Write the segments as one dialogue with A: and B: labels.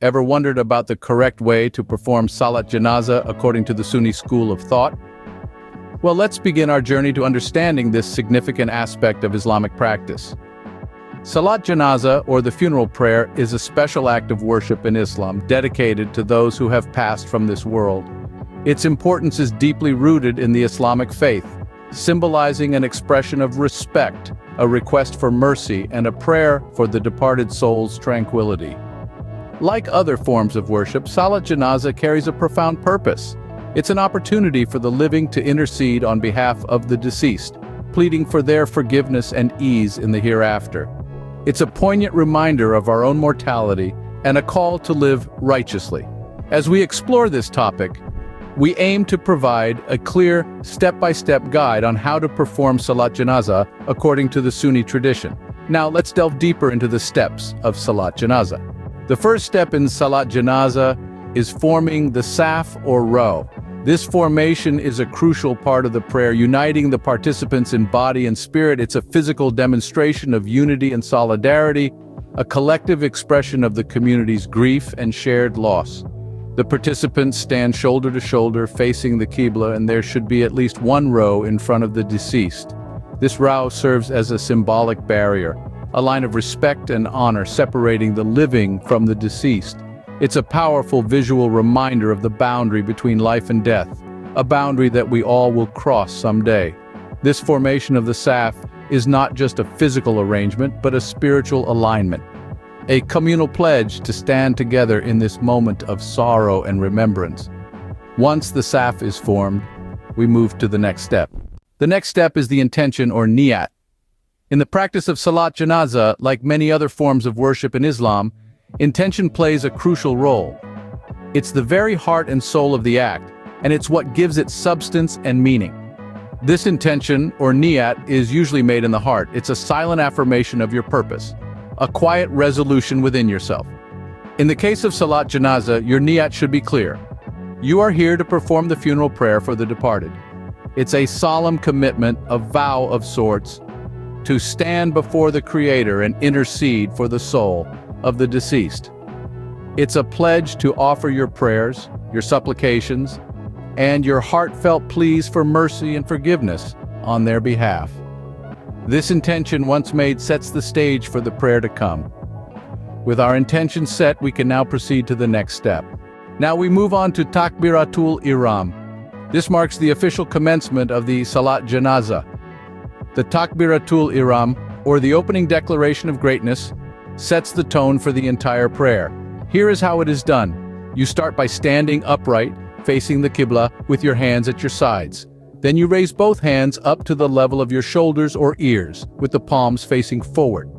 A: Ever wondered about the correct way to perform Salat Jenazah according to the Sunni school of thought? Well, let's begin our journey to understanding this significant aspect of Islamic practice. Salat Jenazah, or the funeral prayer, is a special act of worship in Islam dedicated to those who have passed from this world. Its importance is deeply rooted in the Islamic faith, symbolizing an expression of respect, a request for mercy, and a prayer for the departed soul's tranquility. Like other forms of worship, Salat Jenazah carries a profound purpose. It's an opportunity for the living to intercede on behalf of the deceased, pleading for their forgiveness and ease in the hereafter. It's a poignant reminder of our own mortality and a call to live righteously. As we explore this topic, we aim to provide a clear, step-by-step guide on how to perform Salat Jenazah according to the Sunni tradition. Now, let's delve deeper into the steps of Salat Jenazah. The first step in Salat Jenazah is forming the saf or row. This formation is a crucial part of the prayer, uniting the participants in body and spirit. It's a physical demonstration of unity and solidarity, a collective expression of the community's grief and shared loss. The participants stand shoulder to shoulder facing the Qibla, and there should be at least one row in front of the deceased. This row serves as a symbolic barrier, a line of respect and honor separating the living from the deceased. It's a powerful visual reminder of the boundary between life and death, a boundary that we all will cross someday. This formation of the saf is not just a physical arrangement, but a spiritual alignment, a communal pledge to stand together in this moment of sorrow and remembrance. Once the saf is formed, we move to the next step. The next step is the intention or niyat. In the practice of Salat Jenazah, like many other forms of worship in Islam, intention plays a crucial role. It's the very heart and soul of the act, and it's what gives it substance and meaning. This intention, or niyat, is usually made in the heart. It's a silent affirmation of your purpose, a quiet resolution within yourself. In the case of Salat Jenazah, your niyat should be clear. You are here to perform the funeral prayer for the departed. It's a solemn commitment, a vow of sorts, to stand before the Creator and intercede for the soul of the deceased. It's a pledge to offer your prayers, your supplications, and your heartfelt pleas for mercy and forgiveness on their behalf. This intention, once made, sets the stage for the prayer to come. With our intention set, we can now proceed to the next step. Now we move on to Takbiratul Ihram. This marks the official commencement of the Salat Jenazah. The Takbiratul Ihram, or the opening declaration of greatness, sets the tone for the entire prayer. Here is how it is done. You start by standing upright, facing the Qibla, with your hands at your sides. Then you raise both hands up to the level of your shoulders or ears, with the palms facing forward.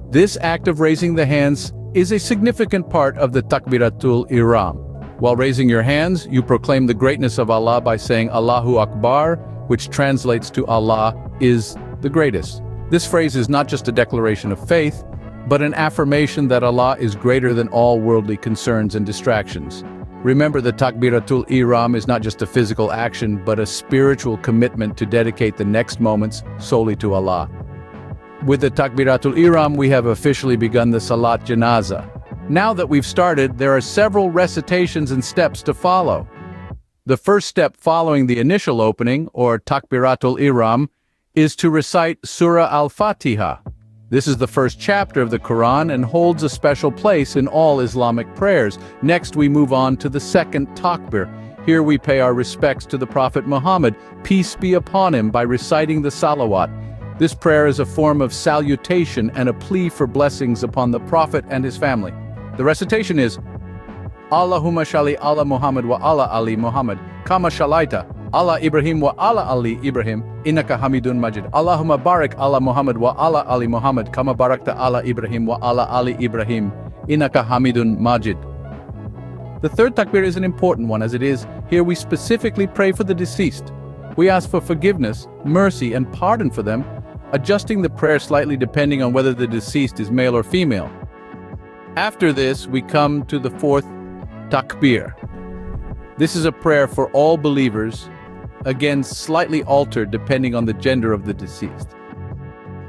A: This act of raising the hands is a significant part of the Takbiratul Ihram. While raising your hands, you proclaim the greatness of Allah by saying Allahu Akbar, which translates to Allah is the greatest. This phrase is not just a declaration of faith, but an affirmation that Allah is greater than all worldly concerns and distractions. Remember, the Takbiratul Ihram is not just a physical action, but a spiritual commitment to dedicate the next moments solely to Allah. With the Takbiratul Ihram, we have officially begun the Salat Jenazah. Now that we've started, there are several recitations and steps to follow. The first step following the initial opening, or Takbiratul Ihram, is to recite Surah Al-FAQIH. This is the first chapter of the Quran and holds a special place in all Islamic prayers. Next, we move on to the second takbir. Here we pay our respects to the Prophet Muhammad, peace be upon him, by reciting the salawat. This prayer is a form of salutation and a plea for blessings upon the Prophet and his family. The recitation is Allahumma shalli ala Muhammad wa ala ali Muhammad, kama shalaita ala Ibrahim wa ala ali Ibrahim, innaka hamidun majid. Allahumma barik ala Muhammad wa ala ali Muhammad, kama barakta ala Ibrahim wa ala ali Ibrahim, innaka hamidun majid. The third takbir is an important one, as it is, here we specifically pray for the deceased. We ask for forgiveness, mercy, and pardon for them, adjusting the prayer slightly depending on whether the deceased is male or female. After this, we come to the fourth takbir. This is a prayer for all believers, again slightly altered depending on the gender of the deceased.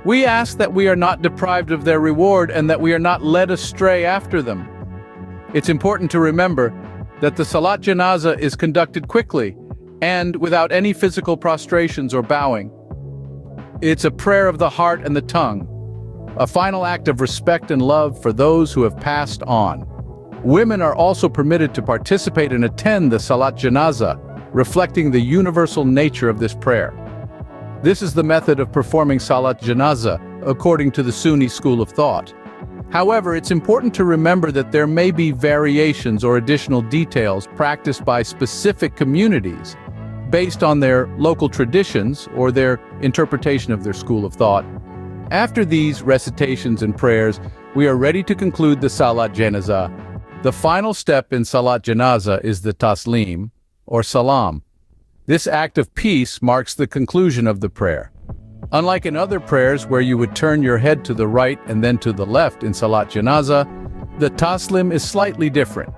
A: We ask that we are not deprived of their reward and that we are not led astray after them. It's important to remember that the Salat Jenazah is conducted quickly and without any physical prostrations or bowing. It's a prayer of the heart and the tongue, a final act of respect and love for those who have passed on. Women are also permitted to participate and attend the Salat Jenazah, reflecting the universal nature of this prayer. This is the method of performing Salat Jenazah according to the Sunni school of thought. However, it's important to remember that there may be variations or additional details practiced by specific communities based on their local traditions or their interpretation of their school of thought. After these recitations and prayers, we are ready to conclude the Salat Jenazah. The final step in Salat Jenazah is the taslim, or salam. This act of peace marks the conclusion of the prayer. Unlike in other prayers where you would turn your head to the right and then to the left in Salat Jenazah, the taslim is slightly different.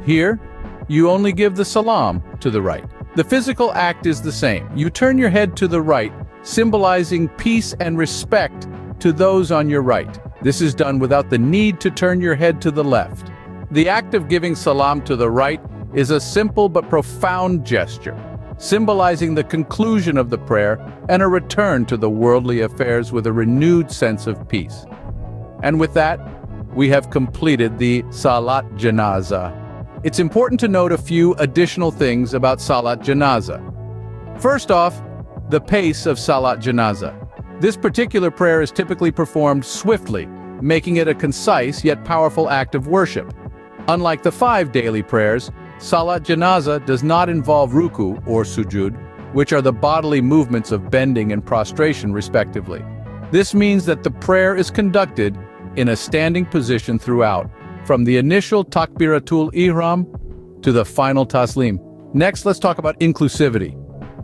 A: Here, you only give the salam to the right. The physical act is the same. You turn your head to the right, symbolizing peace and respect to those on your right. This is done without the need to turn your head to the left. The act of giving salam to the right is a simple but profound gesture, symbolizing the conclusion of the prayer and a return to the worldly affairs with a renewed sense of peace. And with that, we have completed the Salat Jenazah. It's important to note a few additional things about Salat Jenazah. First off, the pace of Salat Jenazah. This particular prayer is typically performed swiftly, making it a concise yet powerful act of worship. Unlike the 5 daily prayers, Salat Jenazah does not involve ruku or sujud, which are the bodily movements of bending and prostration respectively. This means that the prayer is conducted in a standing position throughout, from the initial takbiratul ihram to the final taslim. Next, let's talk about inclusivity.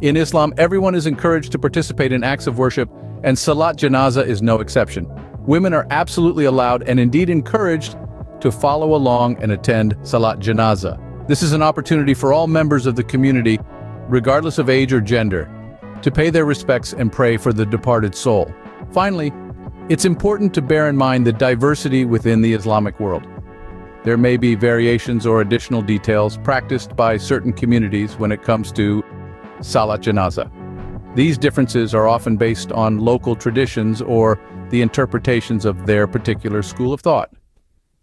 A: In Islam, everyone is encouraged to participate in acts of worship, and Salat Jenazah is no exception. Women are absolutely allowed and indeed encouraged to follow along and attend Salat Jenazah. This is an opportunity for all members of the community, regardless of age or gender, to pay their respects and pray for the departed soul. Finally, it's important to bear in mind the diversity within the Islamic world. There may be variations or additional details practiced by certain communities when it comes to Salat Jenazah. These differences are often based on local traditions or the interpretations of their particular school of thought.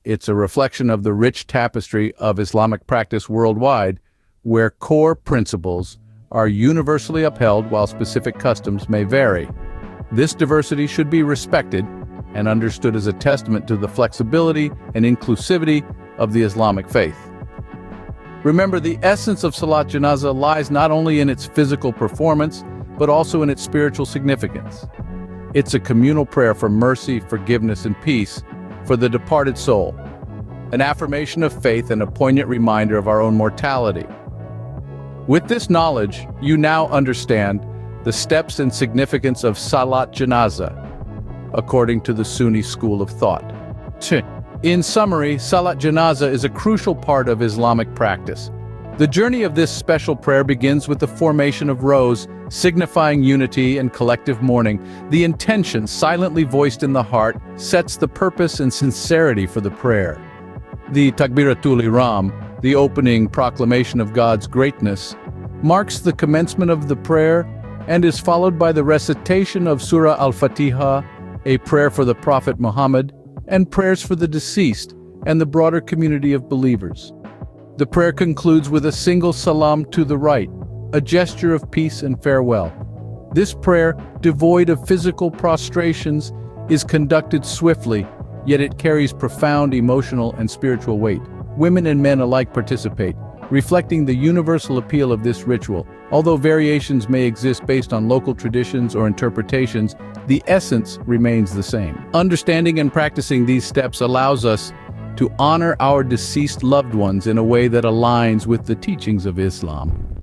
A: It's a reflection of the rich tapestry of Islamic practice worldwide, where core principles are universally upheld while specific customs may vary. This diversity should be respected and understood as a testament to the flexibility and inclusivity of the Islamic faith. Remember, the essence of Salat Jenazah lies not only in its physical performance, but also in its spiritual significance. It's a communal prayer for mercy, forgiveness, and peace for the departed soul, an affirmation of faith and a poignant reminder of our own mortality. With this knowledge, you now understand the steps and significance of Salat Jenazah, according to the Sunni school of thought. In summary, Salat Jenazah is a crucial part of Islamic practice. The journey of this special prayer begins with the formation of rows, signifying unity and collective mourning. The intention, silently voiced in the heart, sets the purpose and sincerity for the prayer. The Takbiratul Ihram, the opening proclamation of God's greatness, marks the commencement of the prayer and is followed by the recitation of Surah Al-FAQIH, a prayer for the Prophet Muhammad, and prayers for the deceased and the broader community of believers. The prayer concludes with a single salam to the right, a gesture of peace and farewell. This prayer, devoid of physical prostrations, is conducted swiftly, yet it carries profound emotional and spiritual weight. Women and men alike participate, reflecting the universal appeal of this ritual. Although variations may exist based on local traditions or interpretations, the essence remains the same. Understanding and practicing these steps allows us to honor our deceased loved ones in a way that aligns with the teachings of Islam.